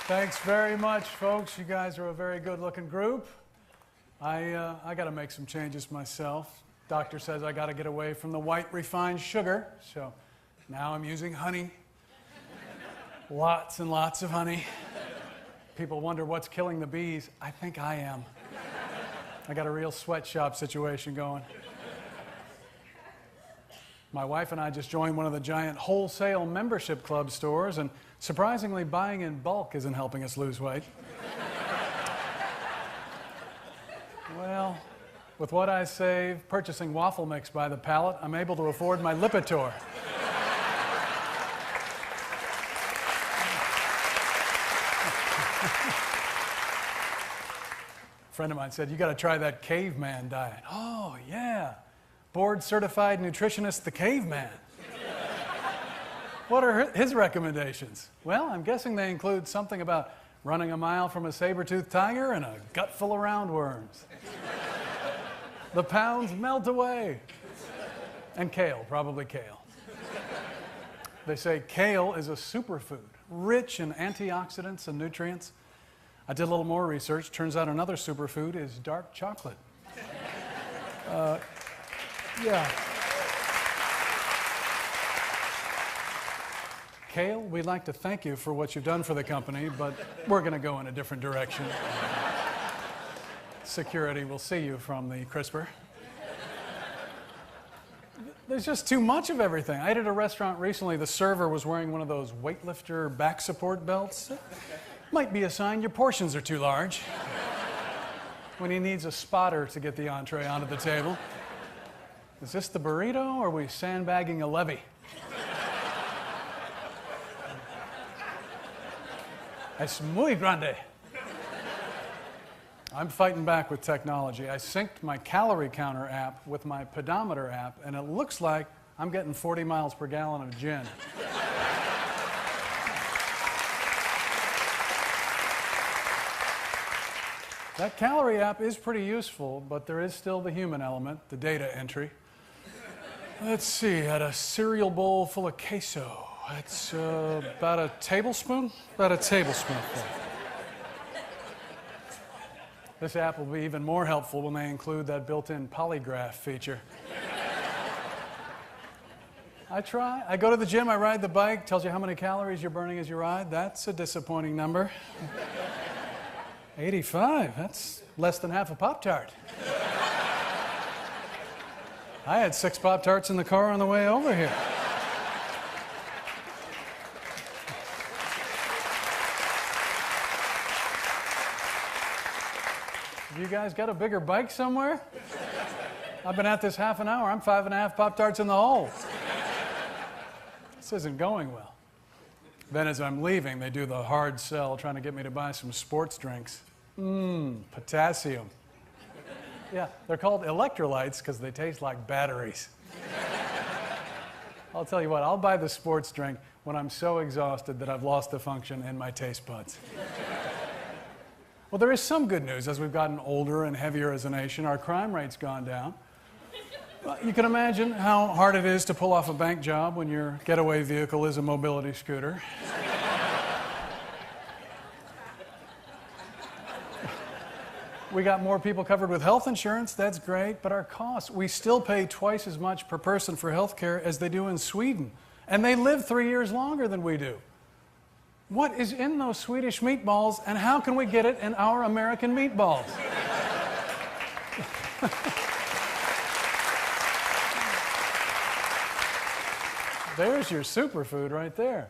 Thanks very much, folks. You guys are a very good-looking group. I got to make some changes myself. Doctor says I got to get away from the white refined sugar, so now I'm using honey. Lots and lots of honey. People wonder what's killing the bees. I think I am. I got a real sweatshop situation going. My wife and I just joined one of the giant wholesale membership club stores, and surprisingly, buying in bulk isn't helping us lose weight. Well, with what I save, purchasing waffle mix by the pallet, I'm able to afford my Lipitor. A friend of mine said, "You got to try that caveman diet." Oh, yeah. Board-certified nutritionist, the caveman. What are his recommendations? Well, I'm guessing they include something about running a mile from a saber-toothed tiger and a gut full of roundworms. The pounds melt away. And kale, probably kale. They say kale is a superfood, rich in antioxidants and nutrients. I did a little more research. Turns out another superfood is dark chocolate. Yeah. Kale, we'd like to thank you for what you've done for the company, but we're going to go in a different direction. Security will see you from the crisper. There's just too much of everything. I ate at a restaurant recently. The server was wearing one of those weightlifter back support belts. Might be a sign your portions are too large. When he needs a spotter to get the entree onto the table. Is this the burrito, or are we sandbagging a levee? Es muy grande. I'm fighting back with technology. I synced my calorie counter app with my pedometer app, and it looks like I'm getting 40 miles per gallon of gin. That calorie app is pretty useful, but there is still the human element, the data entry. Let's see, I had a cereal bowl full of queso. That's about a tablespoon? About a tablespoon. This app will be even more helpful when they include that built-in polygraph feature. I try. I go to the gym, I ride the bike, tells you how many calories you're burning as you ride. That's a disappointing number. 85, that's less than half a Pop-Tart. I had 6 Pop-Tarts in the car on the way over here. You guys got a bigger bike somewhere? I've been at this half an hour. I'm 5.5 Pop-Tarts in the hole. This isn't going well. Then as I'm leaving, they do the hard sell, trying to get me to buy some sports drinks. Potassium. Yeah, they're called electrolytes because they taste like batteries. I'll tell you what, I'll buy the sports drink when I'm so exhausted that I've lost the function in my taste buds. Well, there is some good news. As we've gotten older and heavier as a nation, our crime rate's gone down. Well, you can imagine how hard it is to pull off a bank job when your getaway vehicle is a mobility scooter. We got more people covered with health insurance. That's great, but our costs, we still pay twice as much per person for health care as they do in Sweden. And they live 3 years longer than we do. What is in those Swedish meatballs, and how can we get it in our American meatballs? There's your superfood right there.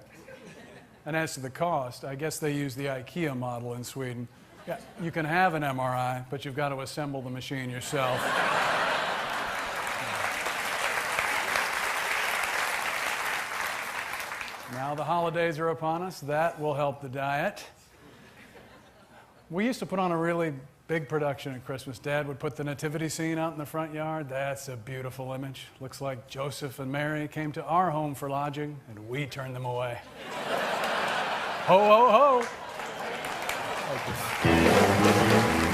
And as to the cost, I guess they use the IKEA model in Sweden. Yeah, you can have an MRI, but you've got to assemble the machine yourself. Now the holidays are upon us. That will help the diet. We used to put on a really big production at Christmas. Dad would put the nativity scene out in the front yard. That's a beautiful image. Looks like Joseph and Mary came to our home for lodging, and we turned them away. Ho, ho, ho! Okay.